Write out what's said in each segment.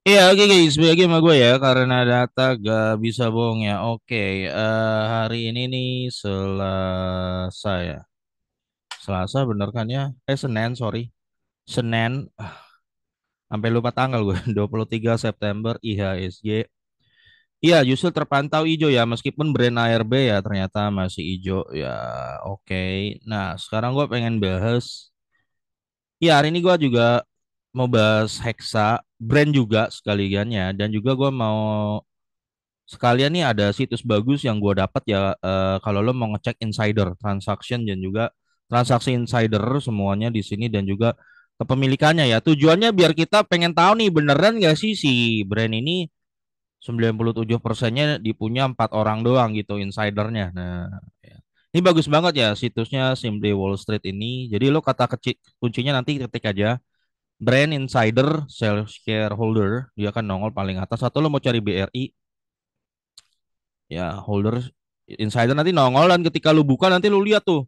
Iya, oke guys, bagi sama gue ya karena data gak bisa bohong ya. Oke, hari ini nih Selasa ya. Selasa bener kan ya? Senin, sorry. Senin, sampai lupa tanggal gue. 23 September IHSG. Iya, justru terpantau hijau ya meskipun brand ARB ya ternyata masih hijau ya. Oke. Nah, sekarang gue pengen bahas. Ya, hari ini gue juga mau bahas Hexa, brand juga sekalian ya, dan juga gue mau sekalian nih ada situs bagus yang gue dapat ya, kalau lo mau ngecek insider transaction dan juga transaksi insider semuanya di sini dan juga kepemilikannya ya. Tujuannya biar kita pengen tahu nih beneran gak sih si brand ini 97%-nya dipunya 4 orang doang gitu insidernya. Nah, ya. Ini bagus banget ya situsnya Simply Wall Street ini. Jadi lo kata kecil kuncinya nanti ketik aja brand insider sell shareholder, dia akan nongol paling atas. Atau lo mau cari BRI ya, holder insider nanti nongol, dan ketika lu buka nanti lu lihat tuh.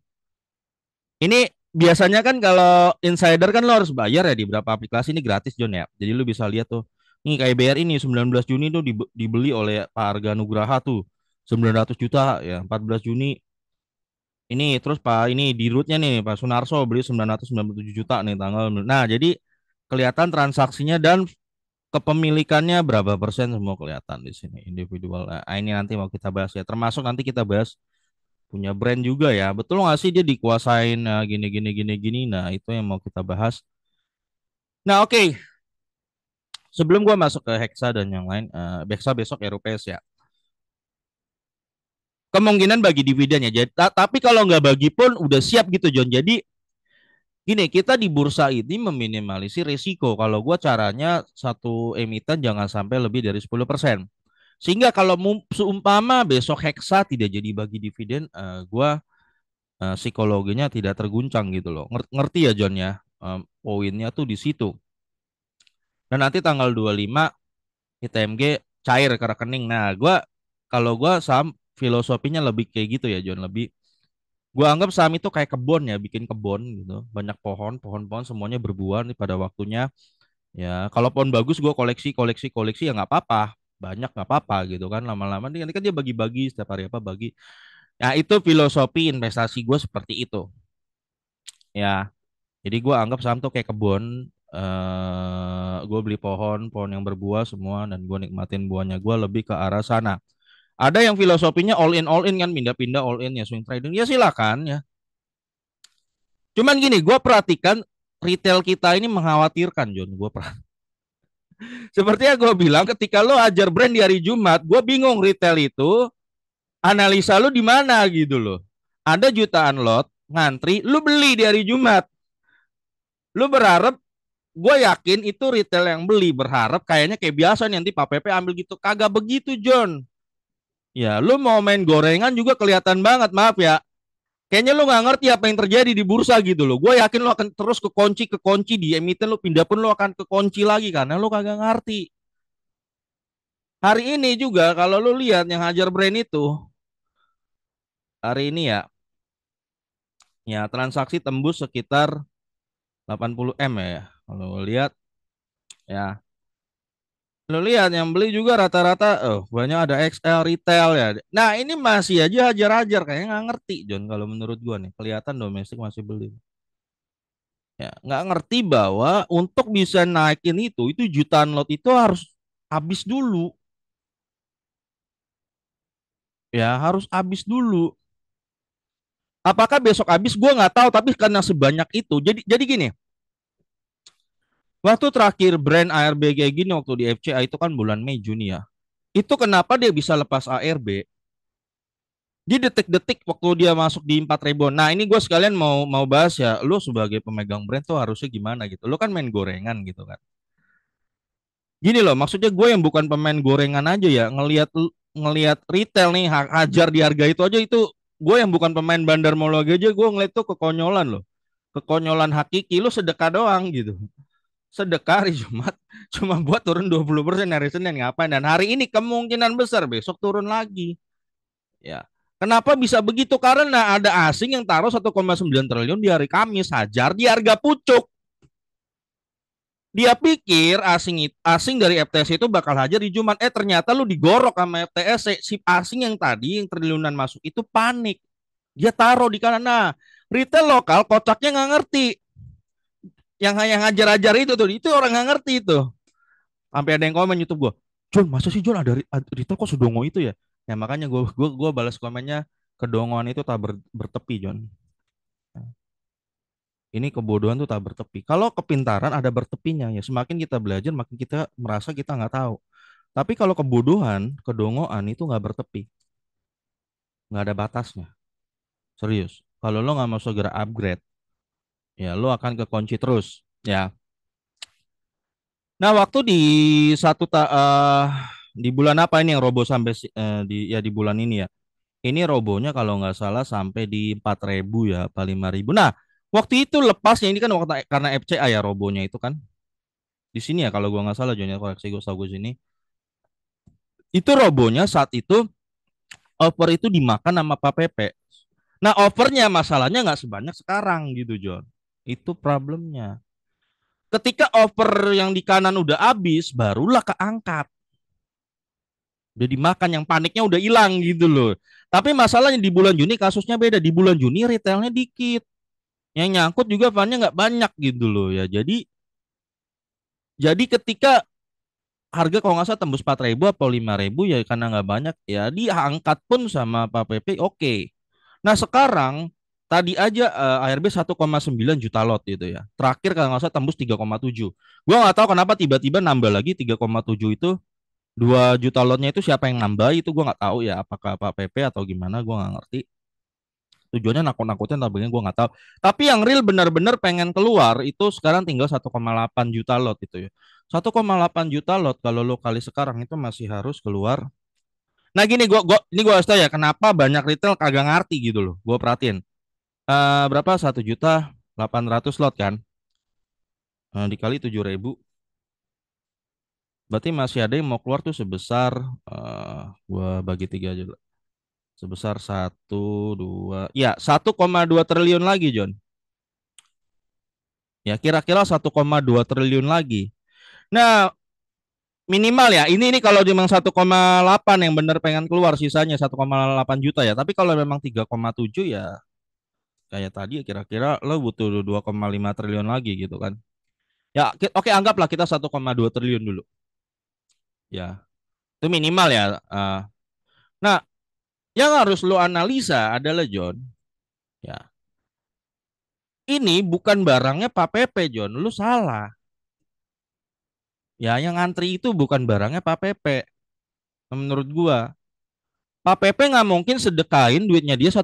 Ini biasanya kan kalau insider kan lo harus bayar ya, di beberapa aplikasi ini gratis John ya. Jadi lu bisa lihat tuh. Nih kayak BRI ini 19 Juni tuh dibeli oleh Pak Arga Nugraha tuh 900 juta ya. 14 Juni ini terus Pak ini di rootnya nih Pak Sunarso beli 997 juta nih tanggal. Nah, jadi kelihatan transaksinya dan kepemilikannya berapa persen semua kelihatan di sini individual. Nah, ini nanti mau kita bahas ya. Termasuk nanti kita bahas punya brand juga ya. Betul nggak sih dia dikuasain gini gini gini gini. Nah, itu yang mau kita bahas. Nah, oke. Sebelum gua masuk ke Hexa dan yang lain, Hexa besok ya Rupiah ya. Kemungkinan bagi dividen ya. Jadi, tapi kalau nggak bagi pun udah siap gitu John. Jadi gini, kita di bursa ini meminimalisir risiko. Kalau gua caranya satu emiten jangan sampai lebih dari 10%. Sehingga kalau seumpama besok Hexa tidak jadi bagi dividen, gua psikologinya tidak terguncang gitu loh. Ngerti ya John ya? Poinnya tuh di situ. Dan nanti tanggal 25 ITMG cair ke rekening. Nah, kalau gua saham filosofinya lebih kayak gitu ya John, lebih gua anggap saham itu kayak kebun ya, bikin kebun gitu. Banyak pohon-pohon semuanya berbuah nih pada waktunya. Ya, kalau pohon bagus gua koleksi ya nggak apa-apa. Banyak nggak apa-apa gitu kan, lama-lama nanti kan dia bagi-bagi setiap hari apa bagi. Nah, itu filosofi investasi gue seperti itu. Ya, jadi gue anggap saham tuh kayak kebun. Gue beli pohon yang berbuah semua dan gue nikmatin buahnya. Gue lebih ke arah sana. Ada yang filosofinya all in kan, pindah-pindah all in ya, swing trading. Ya silakan ya. Cuman gini, gue perhatikan retail kita ini mengkhawatirkan, John. Sepertinya gue bilang ketika lo ajar brand di hari Jumat, gue bingung retail itu analisa lo di mana gitu loh. Ada jutaan lot ngantri, lu beli di hari Jumat. Lu berharap, gue yakin itu retail yang beli berharap kayaknya kayak biasa nih nanti Pak Pepe ambil gitu. Kagak begitu John. Ya lu mau main gorengan juga kelihatan banget, maaf ya. Kayaknya lu nggak ngerti apa yang terjadi di bursa gitu loh. Gue yakin lu akan terus ke kunci di emiten, lu pindah pun lu akan ke kunci lagi karena lu kagak ngerti. Hari ini juga kalau lu lihat yang hajar brand itu hari ini ya, ya transaksi tembus sekitar 80 M ya. Kalau lihat ya, lu lihat yang beli juga rata-rata banyak ada XL retail ya. Nah, ini masih aja hajar-hajar kayaknya nggak ngerti John, kalau menurut gua nih kelihatan domestik masih beli. Ya, nggak ngerti bahwa untuk bisa naikin itu jutaan lot itu harus habis dulu. Ya, harus habis dulu. Apakah besok habis gua nggak tahu, tapi karena sebanyak itu. Jadi gini, waktu terakhir brand ARB kayak gini waktu di FCA itu kan bulan Mei Juni ya. Itu kenapa dia bisa lepas ARB? Di detik-detik waktu dia masuk di 4 ribuan. Nah, ini gue sekalian mau mau bahas ya. Lu sebagai pemegang brand tuh harusnya gimana gitu. Lu kan main gorengan gitu kan. Gini loh, maksudnya gue yang bukan pemain gorengan aja ya, ngelihat retail nih hajar di harga itu aja, itu gue yang bukan pemain bandar mall aja gue ngeliat tuh kekonyolan loh. Kekonyolan hakiki, lu sedekah doang gitu. Sedekah hari Jumat cuma buat turun 20% hari Senin, ngapain, dan hari ini kemungkinan besar besok turun lagi. Ya. Kenapa bisa begitu? Karena ada asing yang taruh 1,9 triliun di hari Kamis, hajar di harga pucuk. Dia pikir asing dari FTS itu bakal hajar di Jumat. Ternyata lu digorok sama FTS. Si asing yang tadi yang triliunan masuk itu panik. Dia taruh di kanan. Nah, retail lokal kocaknya nggak ngerti. Yang ngajar-ajar itu orang nggak ngerti itu. Sampai ada yang komen YouTube gue, John, masa sih John ada retail kok sedongo itu ya? Ya makanya gue balas komennya, kedongoan itu tak bertepi, John. Ini kebodohan tuh tak bertepi. Kalau kepintaran ada bertepinya ya. Semakin kita belajar, makin kita merasa kita nggak tahu. Tapi kalau kebodohan, kedongoan itu nggak bertepi, nggak ada batasnya. Serius. Kalau lo nggak mau segera upgrade, ya lo akan kekunci terus. Ya. Nah, waktu di di bulan apa ini yang robo sampai di bulan ini ya. Ini robonya kalau nggak salah sampai di 4.000 ya, apa 5.000. Nah, waktu itu lepasnya ini kan waktu karena FCA ya robonya itu kan. Di sini ya kalau gua nggak salah Jonya koreksi gue tahu gue sini. Itu robonya saat itu over itu dimakan sama Pak Pepe. Nah, overnya masalahnya nggak sebanyak sekarang gitu, John. Itu problemnya. Ketika over yang di kanan udah habis, barulah keangkat. Udah dimakan, yang paniknya udah hilang gitu loh. Tapi masalahnya di bulan Juni kasusnya beda. Di bulan Juni retailnya dikit. Yang nyangkut juga funnya nggak banyak gitu loh ya. Jadi ketika harga kalau nggak salah tembus 4.000 atau 5.000 ya karena nggak banyak ya diangkat pun sama Pak PP oke. Nah sekarang tadi aja ARB 1,9 juta lot gitu ya. Terakhir kalau nggak salah tembus 3,7. Gua nggak tahu kenapa tiba-tiba nambah lagi 3,7 itu 2 juta lotnya itu siapa yang nambah itu gua nggak tahu ya apakah Pak PP atau gimana gua nggak ngerti. Tujuannya nakut-nakutin atau bagaimana gue nggak tahu. Tapi yang real benar-benar pengen keluar itu sekarang tinggal 1,8 juta lot itu ya. 1,8 juta lot kalau lo kali sekarang itu masih harus keluar. Nah gini gue harus tahu ya kenapa banyak retail kagak ngerti gitu loh. Gue perhatiin. Berapa 1,8 juta lot kan? Dikali 7.000 berarti masih ada yang mau keluar tuh sebesar gue bagi tiga aja dulu. Sebesar 1,2 triliun lagi John. Ya kira-kira 1,2 triliun lagi. Nah, minimal ya. Ini kalau memang 1,8 yang benar pengen keluar, sisanya 1,8 juta ya. Tapi kalau memang 3,7 ya kayak tadi ya kira-kira lo butuh 2,5 triliun lagi gitu kan. Ya, oke anggaplah kita 1,2 triliun dulu. Ya, itu minimal ya. Nah, yang harus lo analisa adalah John, ya. Ini bukan barangnya Pak Pepe, John. Lu salah. Ya, yang antri itu bukan barangnya Pak Pepe. Menurut gua. Pak Pepe nggak mungkin sedekain duitnya dia 1,2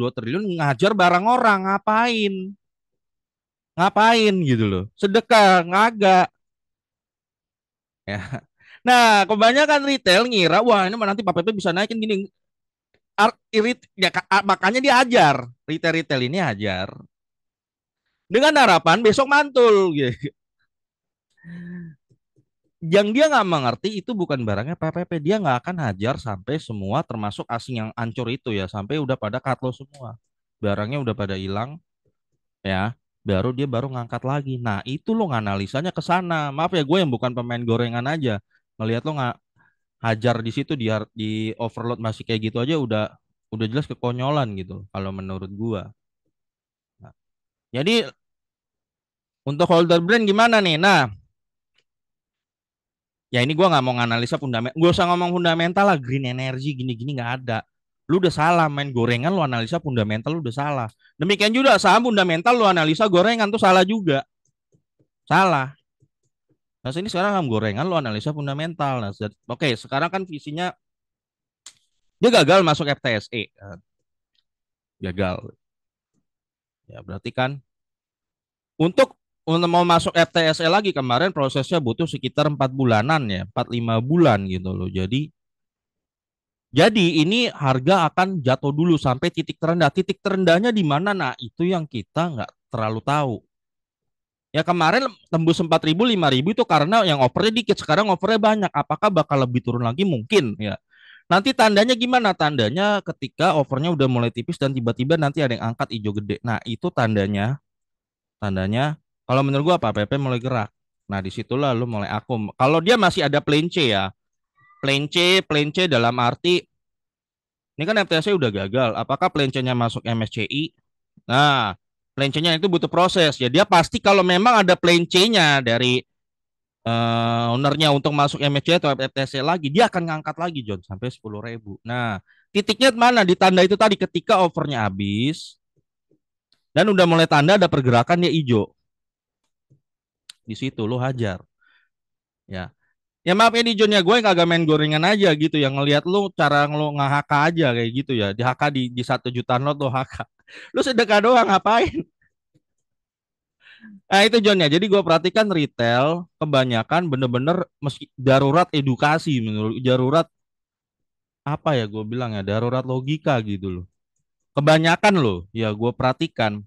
triliun ngajar barang orang ngapain ngapain gitu loh sedekah ngagak ya. Nah kebanyakan retail ngira wah ini nanti Pak Pepe bisa naikin gini irit ya makanya dia ajar retail ini ajar dengan harapan besok mantul gitu. Yang dia nggak mengerti itu bukan barangnya Pak Pepe dia nggak akan hajar sampai semua termasuk asing yang ancur itu ya sampai udah pada cut loss semua barangnya udah pada hilang ya baru ngangkat lagi. Nah, itu lo nganalisanya ke sana. Maaf ya, gue yang bukan pemain gorengan aja. Ngelihat lo nggak hajar di situ di overload masih kayak gitu aja udah jelas kekonyolan gitu kalau menurut gua. Nah, jadi untuk holder brand gimana nih? Nah, ya ini gua nggak mau nganalisa fundamental. Gak usah ngomong fundamental lah, green energy gini-gini nggak ada. Lu udah salah main gorengan, lu analisa fundamental lu udah salah. Demikian juga saham fundamental lu analisa gorengan tuh salah juga. Salah. Nah, ini sekarang saham gorengan lu analisa fundamental. Nah, oke, sekarang kan visinya dia gagal masuk FTSE. Gagal. Ya, berarti kan untuk mau masuk FTSE lagi kemarin prosesnya butuh sekitar 4 bulanan ya, 4-5 bulan gitu loh. Jadi ini harga akan jatuh dulu sampai titik terendah. Titik terendahnya di mana? Nah, itu yang kita nggak terlalu tahu. Ya kemarin tembus 4.000, 5.000 itu karena yang overnya dikit. Sekarang overnya banyak. Apakah bakal lebih turun lagi? Mungkin ya. Nanti tandanya gimana? Tandanya ketika overnya udah mulai tipis dan tiba-tiba nanti ada yang angkat hijau gede. Nah, itu tandanya kalau menurut gua apa PP mulai gerak. Nah, disitulah lu mulai akum. Kalau dia masih ada plan C ya, plan C dalam arti ini kan FTSE udah gagal. Apakah plan C-nya masuk MSCI? Nah, plan C-nya itu butuh proses. Ya, dia pasti kalau memang ada plan C-nya dari ownernya untuk masuk MSCI atau FTSE lagi, dia akan ngangkat lagi, John, sampai 10.000. Nah, titiknya mana? Di tanda itu tadi ketika overnya habis dan udah mulai tanda ada pergerakan dia hijau. Di situ lu hajar. Ya, ya maaf ya di John ya, gue yang kagak main gorengan aja gitu yang ngelihat lu cara lu nge-HK aja kayak gitu ya. Di HK di 1 jutaan lot tuh HK. Lu sedekah doang ngapain? Nah itu John ya. Jadi gue perhatikan retail kebanyakan bener-bener meski darurat edukasi menurut darurat apa ya gue bilang ya darurat logika gitu loh. Kebanyakan loh ya gue perhatikan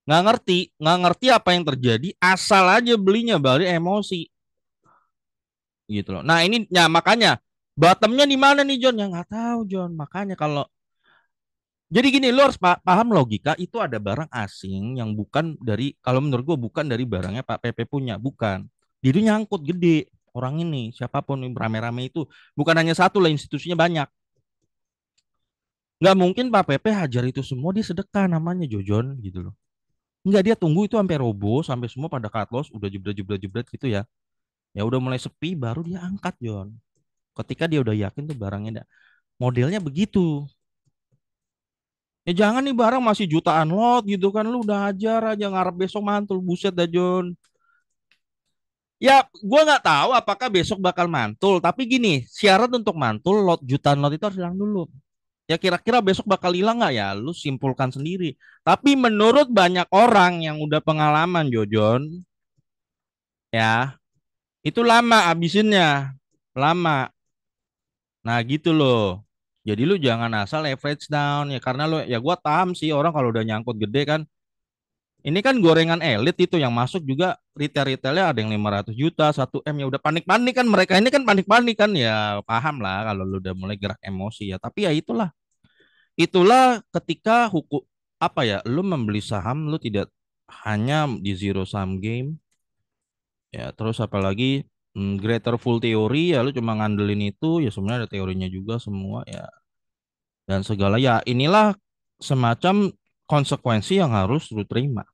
nggak ngerti apa yang terjadi asal aja belinya balik emosi gitu loh. Nah ini ya makanya bottomnya di mana nih John? Ya nggak tahu John. Makanya kalau jadi gini, lu harus paham logika itu ada barang asing yang bukan dari, kalau menurut gua bukan dari barangnya Pak PP punya, bukan. Dia itu nyangkut gede. Orang ini, siapapun yang rame-rame itu, bukan hanya satu lah, institusinya banyak. Nggak mungkin Pak PP hajar itu semua, dia sedekah namanya Jojon gitu loh. Nggak, dia tunggu itu sampai robo, sampai semua pada cut loss, udah jebret-jebret gitu ya. Ya udah mulai sepi, baru dia angkat Jon. Ketika dia udah yakin tuh barangnya, modelnya begitu. Ya jangan nih barang masih jutaan lot gitu kan lu udah hajar aja ngarep besok mantul buset dah John. Ya gua nggak tahu apakah besok bakal mantul tapi gini syarat untuk mantul lot jutaan lot itu harus hilang dulu. Ya kira-kira besok bakal hilang nggak ya lu simpulkan sendiri. Tapi menurut banyak orang yang udah pengalaman Jojon ya itu lama abisinnya lama. Nah gitu loh. Jadi lu jangan asal leverage down ya karena lu ya gua paham sih orang kalau udah nyangkut gede kan. Ini kan gorengan elit itu yang masuk juga retail-retailnya ada yang 500 juta, 1 M ya udah panik-panik kan mereka ini kan panik-panik kan ya paham lah kalau lu udah mulai gerak emosi ya. Tapi ya itulah. Itulah ketika hukum apa ya, lu membeli saham lu tidak hanya di zero sum game ya terus apalagi greater full theory ya lu cuma ngandelin itu ya sebenarnya ada teorinya juga semua ya dan segala ya inilah semacam konsekuensi yang harus lu terima.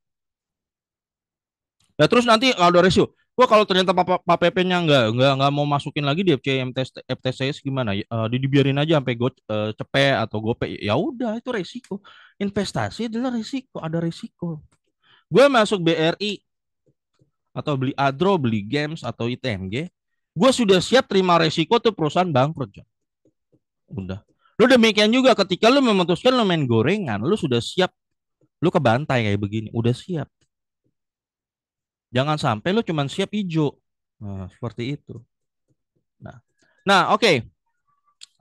Ya terus nanti kalau ada resiko, wah kalau ternyata Pak PP-nya nggak mau masukin lagi di FTSS gimana? Ya, dibiarin aja sampai cepet atau gope. Ya udah itu resiko. Investasi adalah resiko, ada resiko. Gue masuk BRI atau beli Adro, beli Games atau ITMG, gue sudah siap terima resiko tuh perusahaan bangkrut. John. Udah. Lu demikian juga ketika lu memutuskan lu main gorengan, lu sudah siap, lu kebantai kayak begini, udah siap. Jangan sampai lu cuma siap hijau. Nah, seperti itu. Nah, nah oke. Okay.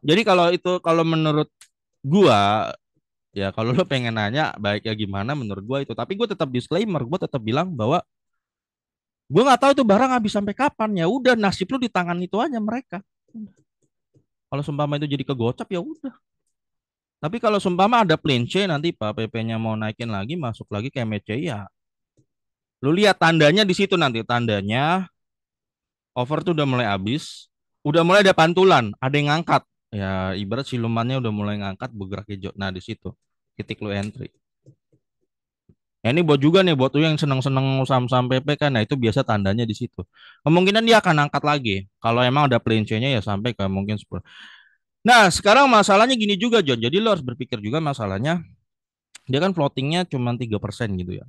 Jadi kalau itu kalau menurut gua ya kalau lu pengen nanya baik ya gimana menurut gua itu. Tapi gua tetap disclaimer, gua tetap bilang bahwa gua nggak tahu itu barang habis sampai kapan ya. Udah nasib lu di tangan itu aja mereka. Kalau seumpama itu jadi kegocap ya udah. Tapi kalau seumpama ada plan C nanti Pak PP-nya mau naikin lagi masuk lagi ke MCI ya. Lu lihat tandanya di situ nanti tandanya over tuh udah mulai habis, udah mulai ada pantulan, ada yang ngangkat. Ya, ibarat silumannya udah mulai ngangkat bergerak hijau. Nah, di situ titik lu entry. Ya, ini buat juga nih buat lu yang seneng-seneng saham-saham PP kan. Nah, itu biasa tandanya di situ. Kemungkinan dia akan angkat lagi. Kalau emang ada plan C-nya ya sampai ke mungkin 10. Nah, sekarang masalahnya gini juga, John. Jadi lo harus berpikir juga masalahnya dia kan floatingnya cuma 3% gitu ya.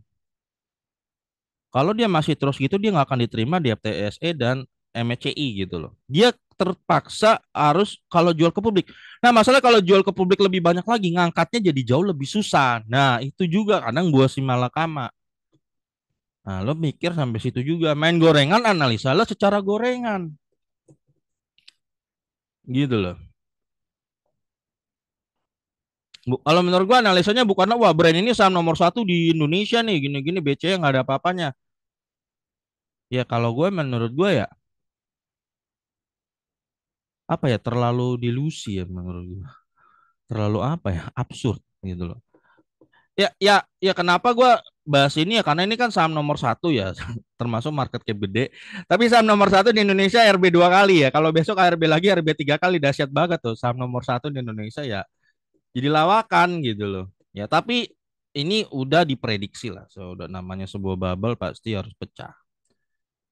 Kalau dia masih terus gitu dia nggak akan diterima di FTSE dan MSCI gitu loh. Dia terpaksa harus kalau jual ke publik. Nah, masalah kalau jual ke publik lebih banyak lagi ngangkatnya jadi jauh lebih susah. Nah, itu juga kadang buah si malakama. Nah, lo mikir sampai situ juga. Main gorengan analisa lo secara gorengan. Gitu loh. Kalau menurut gua analisanya bukanlah wah brand ini saham nomor satu di Indonesia nih gini-gini BC nggak ada apa-apanya. Ya kalau gue menurut gue ya apa ya terlalu delusi ya menurut gue. Terlalu apa ya absurd gitu loh. Ya ya ya kenapa gue bahas ini ya karena ini kan saham nomor satu ya, termasuk market cap gede. Tapi saham nomor satu di Indonesia RB dua kali ya. Kalau besok RB lagi RB tiga kali dahsyat banget tuh saham nomor satu di Indonesia ya. Jadi lawakan gitu loh. Ya tapi ini udah diprediksi lah. So, udah namanya sebuah bubble pasti harus pecah.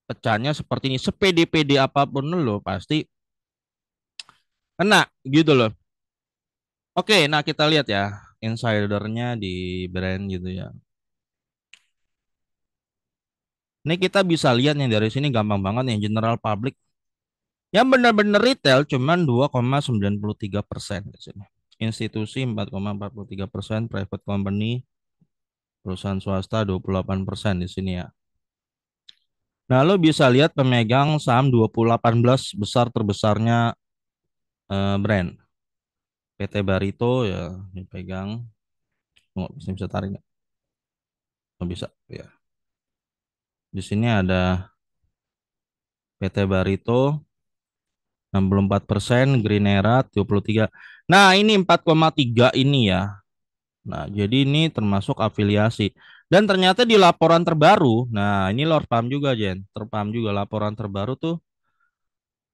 Pecahnya seperti ini. Sepede-pede apapun lo pasti kena gitu loh. Oke, nah kita lihat ya insidernya di brand gitu ya. Ini kita bisa lihat nih dari sini gampang banget nih general public yang benar-benar retail cuman 2,93% di sini. Institusi 4,43%, private company, perusahaan swasta 28% di sini ya. Nah, lo bisa lihat pemegang saham 2018 besar terbesarnya brand PT Barito ya dipegang. Nggak bisa tarik nggak? Nggak bisa ya. Di sini ada PT Barito 64%, Greenera 23. Nah, ini 4,3 ini ya. Nah, jadi ini termasuk afiliasi. Dan ternyata di laporan terbaru, nah ini Lord Pam juga, Jen. Terpam juga laporan terbaru tuh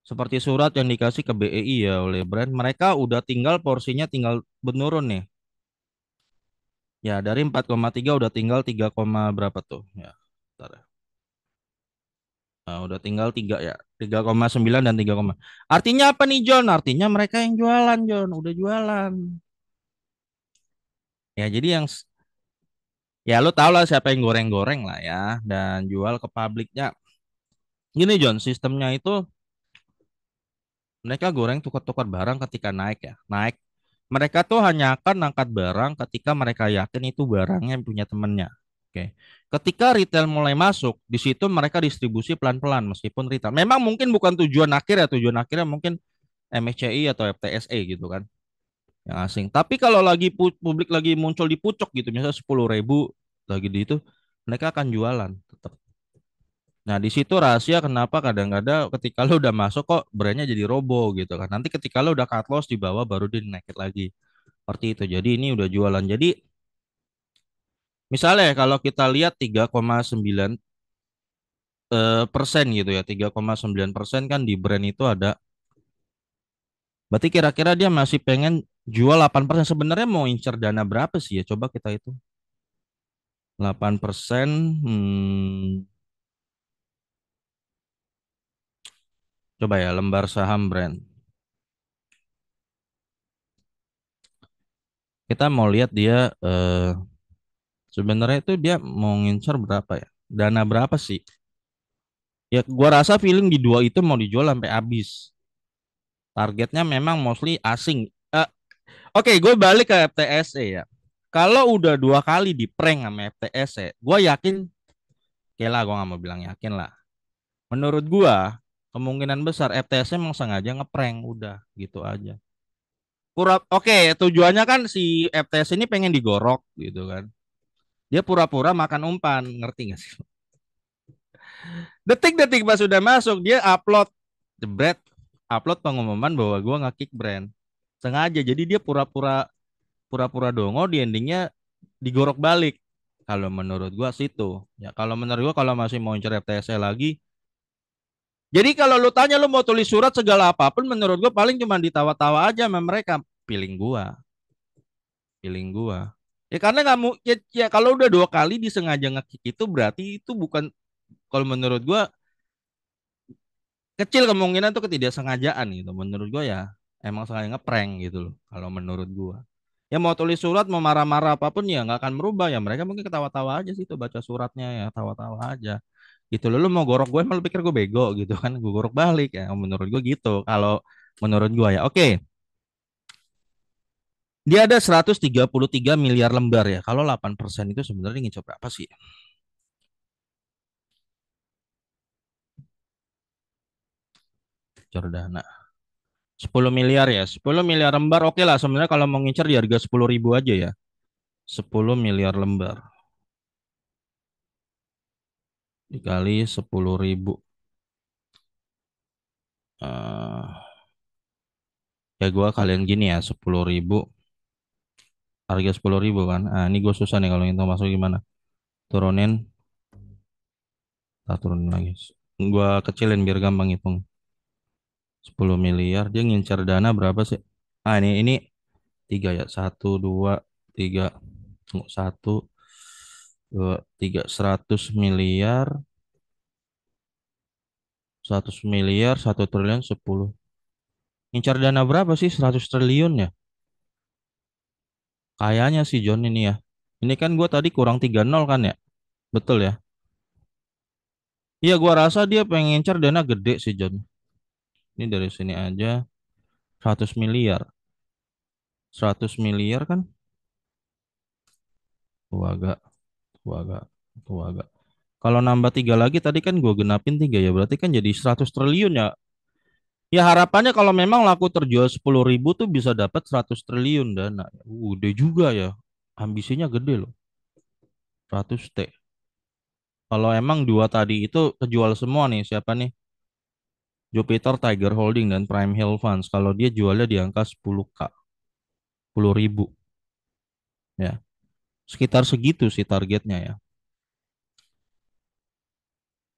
seperti surat yang dikasih ke BEI ya oleh brand. Mereka udah tinggal porsinya tinggal menurun nih. Ya, dari 4,3 udah tinggal 3, berapa tuh? Ya, bentar ya. Nah, udah tinggal 3 ya. 3,9 dan 3, artinya apa nih, John? Artinya mereka yang jualan, John. Udah jualan. Ya, jadi yang ya lu tau lah siapa yang goreng-goreng lah ya dan jual ke publiknya. Gini John, sistemnya itu mereka goreng tukar-tukar barang ketika naik ya. Naik. Mereka tuh hanya akan angkat barang ketika mereka yakin itu barangnya punya temennya. Oke. Ketika retail mulai masuk, di situ mereka distribusi pelan-pelan meskipun retail. Memang mungkin bukan tujuan akhir ya, tujuan akhirnya mungkin MSCI atau FTSE gitu kan, yang asing. Tapi kalau lagi publik lagi muncul di pucuk gitu, misalnya 10.000 lagi di itu, mereka akan jualan tetap. Nah, di situ rahasia kenapa kadang-kadang ketika lo udah masuk kok brandnya jadi robo gitu kan. Nanti ketika lo udah cut loss di bawah baru dia naikin lagi. Seperti itu. Jadi ini udah jualan. Jadi misalnya kalau kita lihat 3,9 persen gitu ya. 3,9% kan di brand itu ada. Berarti kira-kira dia masih pengen jual 8%. Sebenarnya mau incer dana berapa sih ya? Coba kita itu. 8%. Coba ya lembar saham brand. Kita mau lihat dia sebenarnya itu dia mau ngincar berapa ya? Dana berapa sih? Ya gua rasa feeling di dua itu mau dijual sampai habis. Targetnya memang mostly asing. Oke, gue balik ke FTSE ya. Kalau udah dua kali di prank sama FTSE, gue yakin, oke lah, gue nggak mau bilang yakin lah. Menurut gue, kemungkinan besar FTSE emang sengaja ngeprank, udah gitu aja. Oke, tujuannya kan si FTSE ini pengen digorok gitu kan. Dia pura-pura makan umpan, ngerti gak sih? Detik-detik pas sudah masuk dia upload jebret, upload pengumuman bahwa gua nge-kick brand sengaja. Jadi dia pura-pura dongo di endingnya digorok balik. Kalau menurut gua situ. Ya kalau menurut gua kalau masih mau incer FTSE lagi. Jadi kalau lu tanya lu mau tulis surat segala apapun menurut gua paling cuma ditawa-tawa aja sama mereka. Feeling gua, feeling gua. Ya karena nggak mau ya kalau udah dua kali disengaja nge-kick itu berarti itu bukan, kalau menurut gua kecil kemungkinan tuh ketidaksengajaan gitu. Menurut gua ya emang sengaja ngeprank gitu loh. Kalau menurut gua. Ya mau tulis surat, mau marah-marah apapun ya nggak akan merubah ya. Mereka mungkin ketawa-tawa aja sih tuh baca suratnya ya, tawa-tawa aja. Gitu loh, lu mau gorok gue malah pikir gue bego gitu kan. Gue gorok balik ya. Menurut gua gitu. Kalau menurut gua ya. Oke. Dia ada 133 miliar lembar ya. Kalau 8% itu sebenarnya ngincer berapa sih? Jordana. 10 miliar ya. 10 miliar lembar oke lah sebenarnya kalau mau ngincer di harga 10.000 aja ya. 10 miliar lembar dikali 10.000. Ya gua kalian gini ya 10.000, harga 10.000 kan. Ini gue susah nih kalau itu masuk gimana. Turunin, tak turunin lagi. Gua kecilin biar gampang hitung. 10 miliar. Dia ngincar dana berapa sih? Ah, ini tiga ya. Satu, dua, tiga. Tunggu, satu, dua, tiga. 100 miliar. 100 miliar, 1 triliun, 10. Ngincar dana berapa sih? 100 triliun ya? Kayaknya sih John ini ya. Ini kan gua tadi kurang 3 nol kan ya? Betul ya? Iya, gua rasa dia pengen ngincar dana gede sih John. Ini dari sini aja 100 miliar. 100 miliar kan? Tuh agak, tuh agak, tuh agak. Kalau nambah tiga lagi tadi kan gua genapin tiga ya. Berarti kan jadi 100 triliun ya. Ya harapannya kalau memang laku terjual 10 ribu tuh bisa dapat 100 triliun dana. Udah juga ya. Ambisinya gede loh. 100 T. Kalau emang dua tadi itu kejual semua nih, siapa nih? Jupiter Tiger Holding dan Prime Hill Funds. Kalau dia jualnya di angka 10K, 10 ribu ya. Sekitar segitu sih targetnya ya.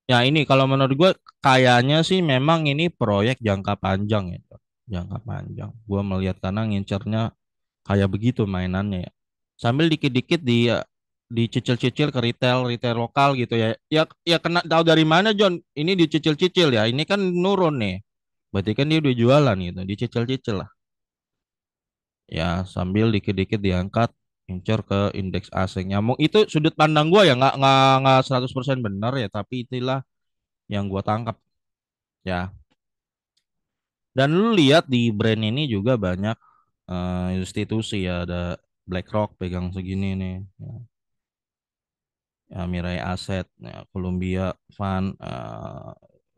Ya ini kalau menurut gue kayaknya sih memang ini proyek jangka panjang ya. Jangka panjang. Gue melihat karena ngincernya kayak begitu mainannya ya. Sambil dikit-dikit dicicil-cicil ke retail lokal gitu ya. Ya kena tahu dari mana John? Ini dicicil-cicil ya. Ini kan nurun nih. Berarti kan dia udah jualan gitu, dicicil-cicil lah. Ya, sambil dikit-dikit diangkat, incer ke indeks asing. Nyamuk itu sudut pandang gua ya, nggak 100% benar ya, tapi itulah yang gua tangkap ya. Dan lu lihat di brand ini juga banyak institusi ya, ada BlackRock pegang segini nih, ya, Mirai Asset, ya, Columbia Fund,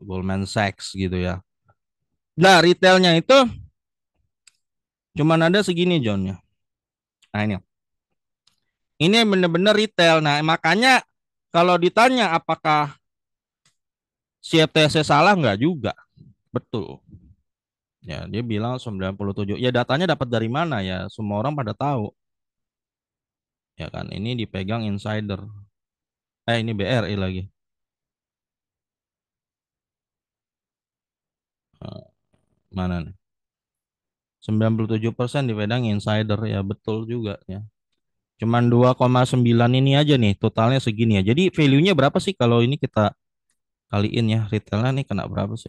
Goldman Sachs gitu ya. Nah, retailnya itu cuman ada segini John ya. Nah ini bener-bener retail. Nah makanya kalau ditanya apakah CFTC salah nggak juga. Betul. Ya, dia bilang 97. Ya datanya dapat dari mana ya? Semua orang pada tahu. Ya kan, ini dipegang insider. Ini BRI lagi. Eh, Mana nih? 97% dipegang insider ya betul juga ya. Cuman 2,9 ini aja nih totalnya segini ya. Jadi value-nya berapa sih kalau ini kita kaliin ya retailnya nih kena berapa sih?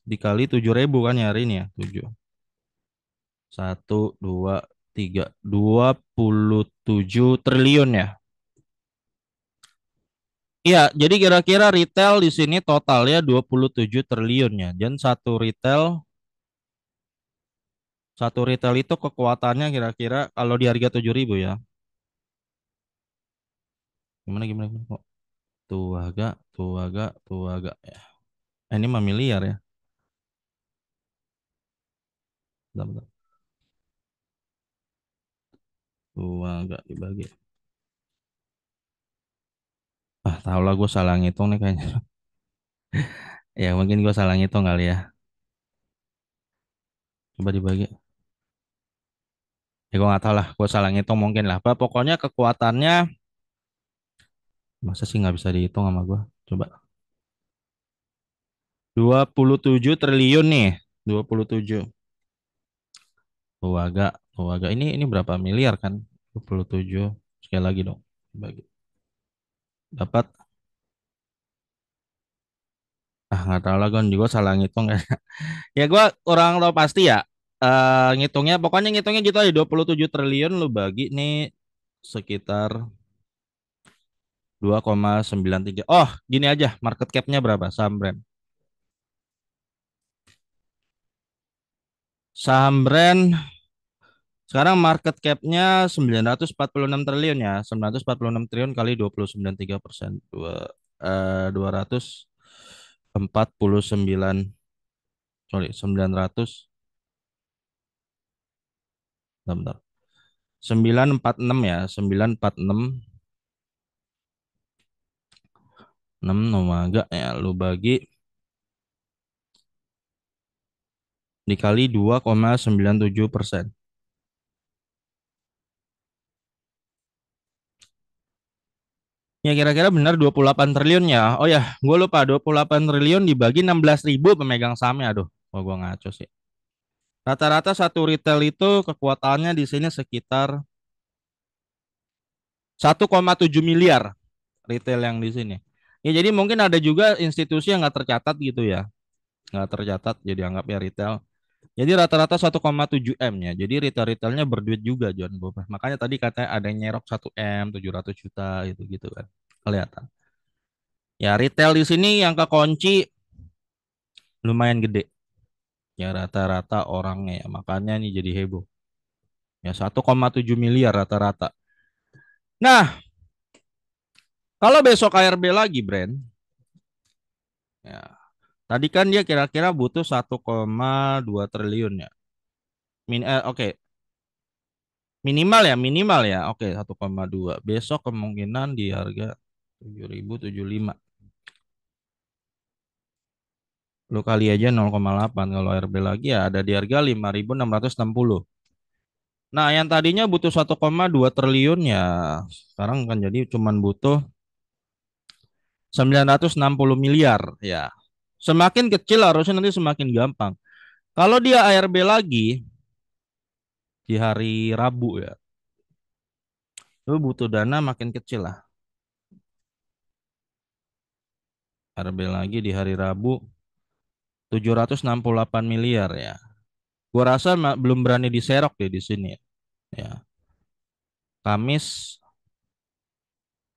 Dikali 7 ribu kan ya hari ini ya 7. Satu, dua, tiga, 27 triliun ya. Iya, jadi kira-kira retail di sini totalnya 27 triliun ya. Dan satu retail itu kekuatannya kira-kira kalau di harga 7 ribu ya. Gimana gimana, gimana kok? Tuh agak ya. Ini mah miliar ya. Bentar, bentar. Tuh agak dibagi. Tahu lah gue salah ngitung nih kayaknya. Ya mungkin gue salah ngitung kali ya. Coba dibagi. Ya gue nggak tahu lah. Gue salah ngitung mungkin lah. Pokoknya kekuatannya masa sih nggak bisa dihitung sama gue. Coba. 27 triliun nih. 27. Tuh agak. Ini berapa miliar kan? 27. Sekali lagi dong. Bagi. Dapat. Nggak tahu lah gue juga salah ngitung ya. Ya gue kurang tahu pasti ya. Ngitungnya pokoknya ngitungnya gitu aja 27 triliun lu bagi nih sekitar 2,93. Oh, gini aja market cap-nya berapa saham brand? Saham brand sekarang market cap-nya 946 triliun ya. 946 triliun kali 29,3%. 249, sorry, 900, bentar, bentar. 946 ya, 946, 6 agak ya lu bagi dikali 2,97%. Ya kira-kira benar 28 triliun ya. Oh ya, gue lupa 28 triliun dibagi 16.000 pemegang sahamnya. Aduh, oh gue ngaco sih. Rata-rata satu retail itu kekuatannya di sini sekitar 1,7 miliar retail yang di sini. Ya jadi mungkin ada juga institusi yang nggak tercatat gitu ya. Nggak tercatat jadi anggap ya retail. Jadi rata-rata 1,7 M ya. Jadi retail-retailnya berduit juga John. Makanya tadi katanya ada yang nyerok 1 M 700 juta gitu gitu kan. Kelihatan. Ya retail di sini yang kekunci lumayan gede. Ya rata-rata orangnya ya. Makanya ini jadi heboh. Ya 1,7 miliar rata-rata. Nah, kalau besok KRB lagi, Brand, ya, tadi kan dia kira-kira butuh 1,2 triliun ya. Oke, minimal ya. Oke, 1,2. Besok kemungkinan di harga 7.075. Lu kali aja 0,8. Kalau RB lagi ya ada di harga 5.660. Nah, yang tadinya butuh 1,2 triliun ya sekarang kan jadi cuman butuh 960 miliar ya. Semakin kecil harusnya nanti semakin gampang. Kalau dia ARB lagi di hari Rabu ya, lu butuh dana makin kecil lah. ARB lagi di hari Rabu 768 miliar ya. Gua rasa belum berani diserok deh di sini ya. Ya, Kamis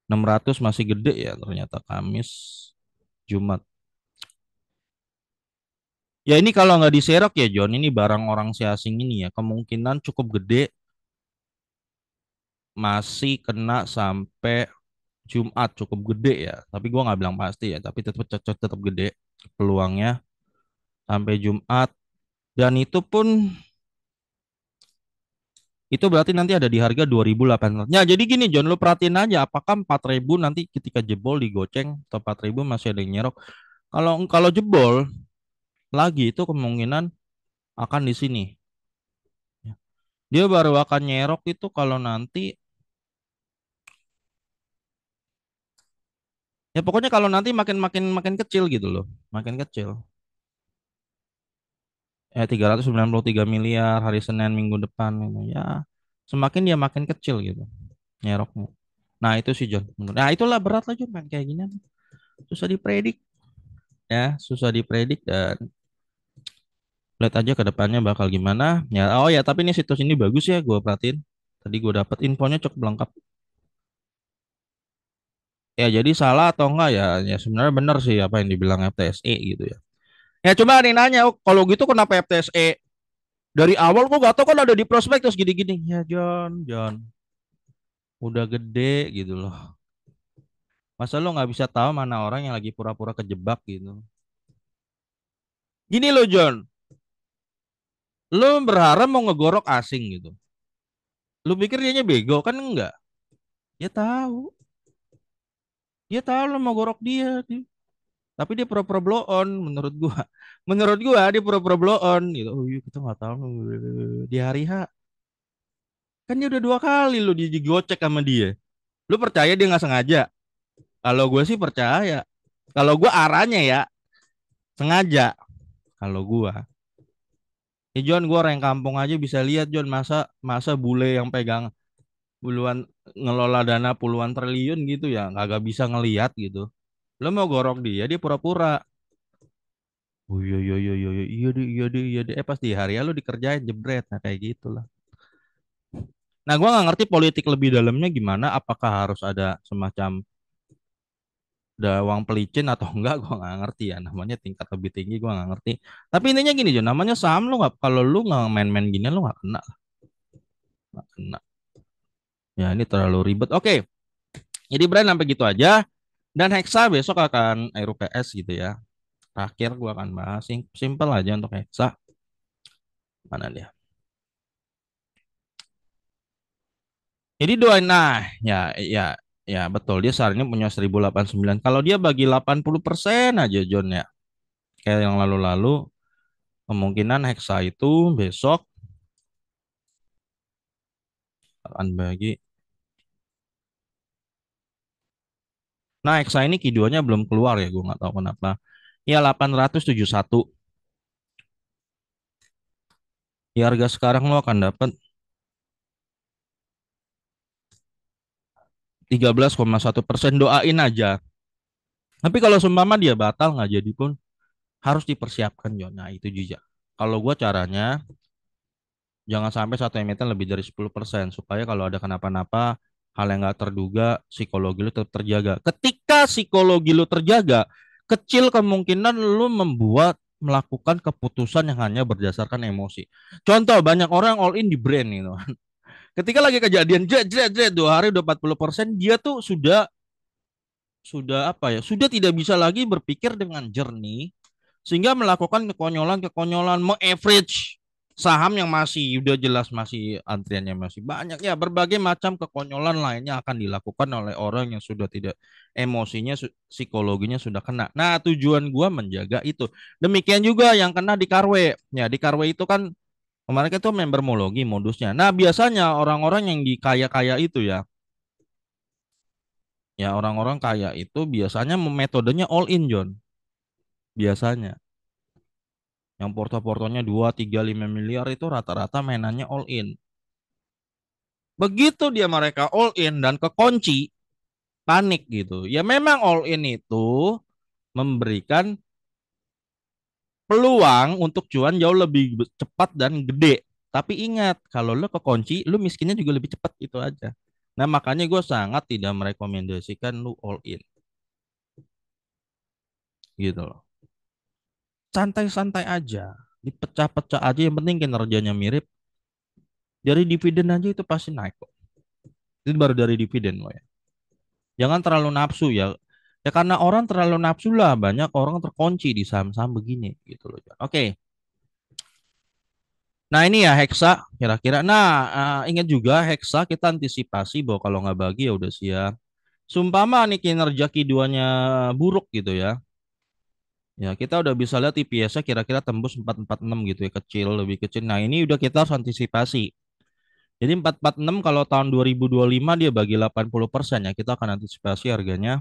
600 masih gede ya ternyata Kamis, Jumat. Ya ini kalau nggak diserok ya John, ini barang orang si asing ini ya kemungkinan cukup gede masih kena sampai Jumat cukup gede ya. Tapi gua nggak bilang pasti ya, tapi tetap gede peluangnya sampai Jumat. Dan itu pun itu berarti nanti ada di harga 2.800. Ya, jadi gini John, lu perhatiin aja apakah 4.000 nanti ketika jebol digoceng atau 4.000 masih ada yang nyerok. Kalau kalau jebol lagi itu kemungkinan akan di sini. Dia baru akan nyerok itu kalau nanti ya pokoknya kalau nanti makin makin makin kecil gitu loh, makin kecil. 393 miliar hari Senin minggu depan gitu. Ya, semakin dia makin kecil gitu nyeroknya. Nah, itu sih John. Nah, itulah berat lah John main kayak gini. Susah dipredik ya, susah dipredik dan lihat aja ke depannya bakal gimana. Ya, oh ya, tapi ini situs ini bagus ya, gue perhatiin. Tadi gue dapet infonya cukup lengkap. Ya, jadi salah atau enggak ya? Ya sebenarnya benar sih apa yang dibilang FTSE gitu ya. Ya coba nih nanya, oh, kalau gitu kenapa FTSE dari awal kok gak tau kan ada di prospektus gini-gini. Ya John, udah gede gitu loh. Masa lo nggak bisa tahu mana orang yang lagi pura-pura kejebak gitu. Gini loh John, lo berharap mau ngegorok asing gitu. Lu pikir dianya bego kan enggak? Dia tahu. Dia tahu lo mau gorok dia. Tapi dia pura-pura blow on menurut gua. Menurut gua dia pura-pura blow on gitu. Oh iya kita nggak tahu di hari H. Kan dia udah 2 kali lu digocek sama dia. Lu percaya dia nggak sengaja? Kalau gue sih percaya. Kalau gue arahnya ya sengaja. Kalau gua, ya John, gua orang kampung aja bisa lihat John masa masa bule yang pegang puluhan ngelola dana puluhan triliun gitu ya kagak bisa ngelihat gitu. Lo mau gorok dia, dia pura-pura. Oh iya deh iya deh. Pas di hari ya lo dikerjain jebret, nah kayak gitulah. Nah gua nggak ngerti politik lebih dalamnya gimana. Apakah harus ada semacam dawang pelicin atau enggak? Gua nggak ngerti ya. Namanya tingkat lebih tinggi gua nggak ngerti. Tapi intinya gini John, namanya saham lo nggak kalau lu nggak main-main gini lo nggak kena, nggak kena. Ya ini terlalu ribet. Oke, jadi brand sampai gitu aja. Dan Hexa besok akan RUPS gitu ya. Terakhir gua akan bahas simple aja untuk Hexa. Mana dia? Jadi doain ya betul dia saat ini punya 1.089. Kalau dia bagi 80% aja John ya. Kayak yang lalu-lalu kemungkinan Hexa itu besok akan bagi Nah, Exa ini Q2-nya belum keluar ya, gue nggak tahu kenapa. Ya 871. Ya harga sekarang lo akan dapat 13,1%. Doain aja. Tapi kalau seumpama dia batal nggak jadi pun harus dipersiapkan Jon. Nah itu juga. Kalau gue caranya jangan sampai satu emiten lebih dari 10% supaya kalau ada kenapa-napa hal yang nggak terduga psikologi lu tetap terjaga. Ketika psikologi lu terjaga, kecil kemungkinan lu melakukan keputusan yang hanya berdasarkan emosi. Contoh banyak orang all in di brand gitu. Ketika lagi kejadian jet jet jet 2 hari udah 40%, dia tuh sudah apa ya? Sudah tidak bisa lagi berpikir dengan jernih sehingga melakukan kekonyolan-kekonyolan mengaverage saham yang masih udah jelas masih antriannya masih banyak ya berbagai macam kekonyolan lainnya akan dilakukan oleh orang yang sudah tidak emosinya psikologinya sudah kena. Nah, tujuan gua menjaga itu. Demikian juga yang kena di Karwe. Ya, di Karwe itu kan kemarin itu membermologi modusnya. Nah, biasanya orang-orang yang di kaya-kaya itu ya orang-orang kaya itu biasanya metodenya all in John. Biasanya yang porto-portonya 2, 3, 5 miliar itu rata-rata mainannya all in. Begitu dia mereka all in dan kekunci, panik gitu. Ya memang all in itu memberikan peluang untuk cuan jauh lebih cepat dan gede. Tapi ingat, kalau lo kekunci, lo miskinnya juga lebih cepat itu aja. Nah makanya gue sangat tidak merekomendasikan lo all in gitu loh. Santai-santai aja, dipecah-pecah aja. Yang penting kinerjanya mirip. Dari dividen aja itu pasti naik kok. Itu baru dari dividen loh ya. Jangan terlalu nafsu ya. Ya karena orang terlalu nafsu lah banyak orang terkunci di saham-saham begini gitu loh. Oke. Nah ini ya Hexa kira-kira. Nah ingat juga Hexa kita antisipasi bahwa kalau nggak bagi ya udah siap. Sumpama nih kinerja Q2-nya buruk gitu ya. Ya kita udah bisa lihat EPS-nya kira-kira tembus 446 gitu ya kecil lebih kecil. Nah ini udah kita harus antisipasi. Jadi 446 kalau tahun 2025 dia bagi 80% ya kita akan antisipasi harganya.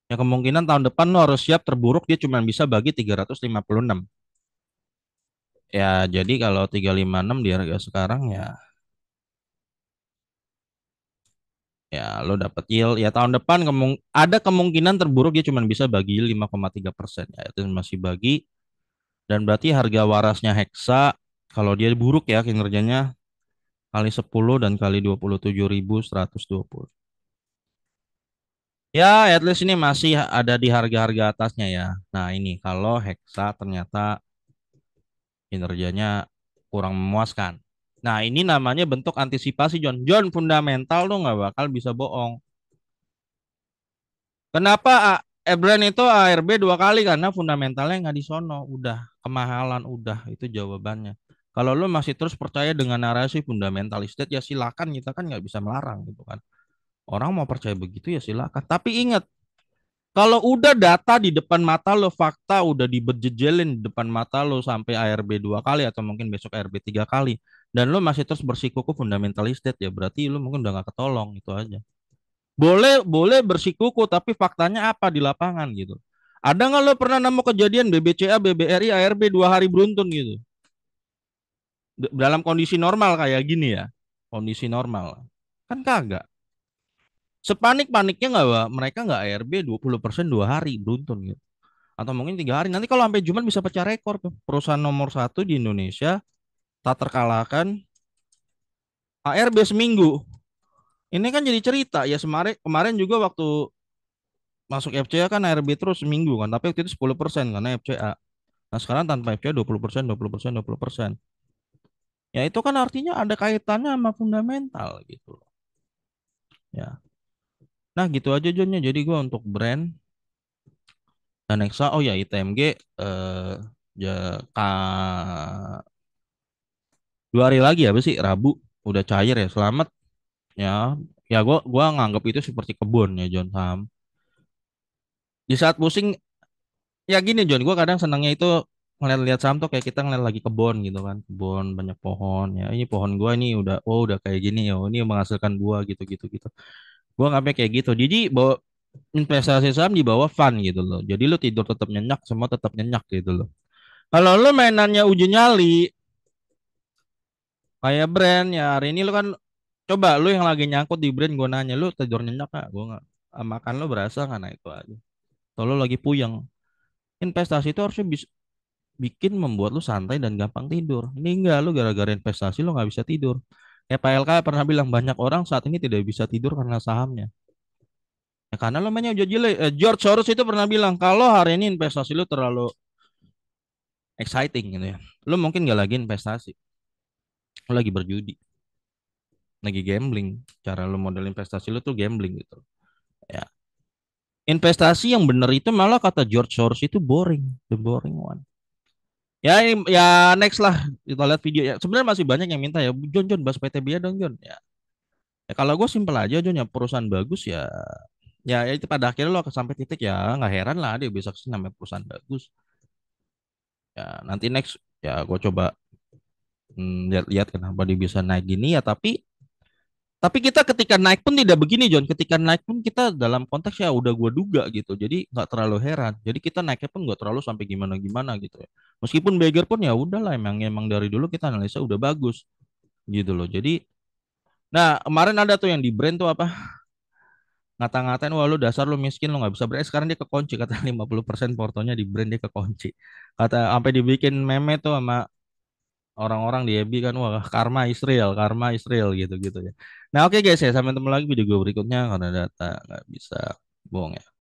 Ya kemungkinan tahun depan lo harus siap terburuk dia cuma bisa bagi 356. Ya jadi kalau 356 di harga sekarang ya lo dapat yield ya tahun depan ada kemungkinan terburuk dia cuma bisa bagi 5,3% ya itu masih bagi dan berarti harga warasnya Hexa kalau dia buruk ya kinerjanya kali 10 dan kali 27.120. Ya, at least ini masih ada di harga-harga atasnya ya. Nah, ini kalau Hexa ternyata kinerjanya kurang memuaskan. Nah, ini namanya bentuk antisipasi John. John fundamental tuh nggak bakal bisa bohong. Kenapa Brand itu ARB 2 kali karena fundamentalnya nggak disono. Udah kemahalan, udah itu jawabannya. Kalau lo masih terus percaya dengan narasi fundamentalistik ya silakan kita kan nggak bisa melarang gitu kan. Orang mau percaya begitu ya silakan. Tapi ingat kalau udah data di depan mata lo, fakta udah diberjejelin di depan mata lo sampai ARB 2 kali atau mungkin besok ARB 3 kali, dan lo masih terus bersikuku fundamentalistik ya berarti lo mungkin udah gak ketolong itu aja. Boleh boleh bersikuku tapi faktanya apa di lapangan gitu. Ada nggak lo pernah nemu kejadian BBCA, BBRI, ARB 2 hari beruntun gitu? Dalam kondisi normal kayak gini ya, kondisi normal. Kan kagak. Sepanik-paniknya nggak, mereka nggak ARB 20% 2 hari beruntun gitu. Atau mungkin 3 hari. Nanti kalau sampai Jumat bisa pecah rekor tuh. Perusahaan nomor satu di Indonesia tak terkalahkan ARB seminggu. Ini kan jadi cerita ya kemarin kemarin juga waktu masuk FCA kan ARB terus seminggu kan, tapi waktu itu 10% karena FCA. Nah sekarang tanpa FCA 20%, 20%, 20%. Ya itu kan artinya ada kaitannya sama fundamental gitu loh. Ya. Nah gitu aja Jonnya. Jadi gua untuk brand dan Nexa, oh ya ITMG ya, ka- 2 hari lagi apa sih Rabu udah cair ya selamat ya. Ya gua nganggap itu seperti kebun ya John Sam. Di saat pusing ya gini John, gua kadang senangnya itu ngeliat-liat saham tuh kayak kita ngeliat lagi kebun gitu kan, kebun banyak pohon ya, ini pohon gua ini udah, oh udah kayak gini ya, oh, ini menghasilkan buah gitu gitu gitu. Gua ngambil kayak gitu, jadi bawa investasi saham di bawah fun gitu loh, jadi lu tidur tetap nyenyak, semua tetap nyenyak gitu loh. Kalau lu mainannya uji nyali kayak brand ya, hari ini lu kan, coba lu yang lagi nyangkut di brand, gua nanya lu tidur nyenyak gak? Gua nggak, makan lu berasa nggak? Nah itu aja. Kalau lu lagi puyeng, investasi itu harusnya bisa bikin membuat lu santai dan gampang tidur. Ini enggak, lu gara-gara investasi lu nggak bisa tidur. Kayak Pak LK pernah bilang banyak orang saat ini tidak bisa tidur karena sahamnya. Ya karena lo mainnya udah jelek. George Soros itu pernah bilang kalau hari ini investasi lu terlalu exciting gitu ya. Lu mungkin nggak lagi investasi, lu lagi berjudi, lagi gambling. Cara lu model investasi lu tuh gambling gitu. Ya. Investasi yang benar itu malah kata George Soros itu boring, the boring one. Ya, ya next lah kita lihat video ya. Sebenarnya masih banyak yang minta ya, John John bahas PTB ya dong John. Ya, ya kalau gue simpel aja John, ya perusahaan bagus ya, ya itu pada akhirnya lo akan sampai titik ya nggak heran lah dia bisa kesini namanya perusahaan bagus. Ya nanti next ya gue coba lihat-lihat kenapa dia bisa naik gini ya, tapi kita ketika naik pun tidak begini John. Ketika naik pun kita dalam konteks ya udah gue duga gitu. Jadi nggak terlalu heran. Jadi kita naiknya pun nggak terlalu sampai gimana-gimana gitu ya. Meskipun beggar pun ya udahlah, emang emang dari dulu kita analisa udah bagus gitu loh. Jadi, nah kemarin ada tuh yang di brand tuh apa, ngata-ngatain wah lu dasar lu miskin lu nggak bisa brand. Sekarang dia kekunci kata 50% portonya di brand, dia kekunci. Kata sampai dibikin meme tuh sama orang-orang di FB kan, wah karma Israel gitu gitu ya. Nah oke guys ya, sampai ketemu lagi video gue berikutnya karena data nggak bisa bohong ya.